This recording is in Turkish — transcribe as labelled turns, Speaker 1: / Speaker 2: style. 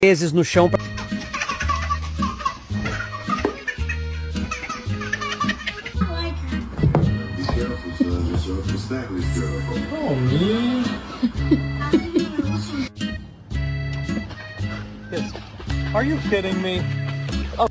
Speaker 1: vezes no chão pra...
Speaker 2: Oh, me. Are you kidding me? Oh.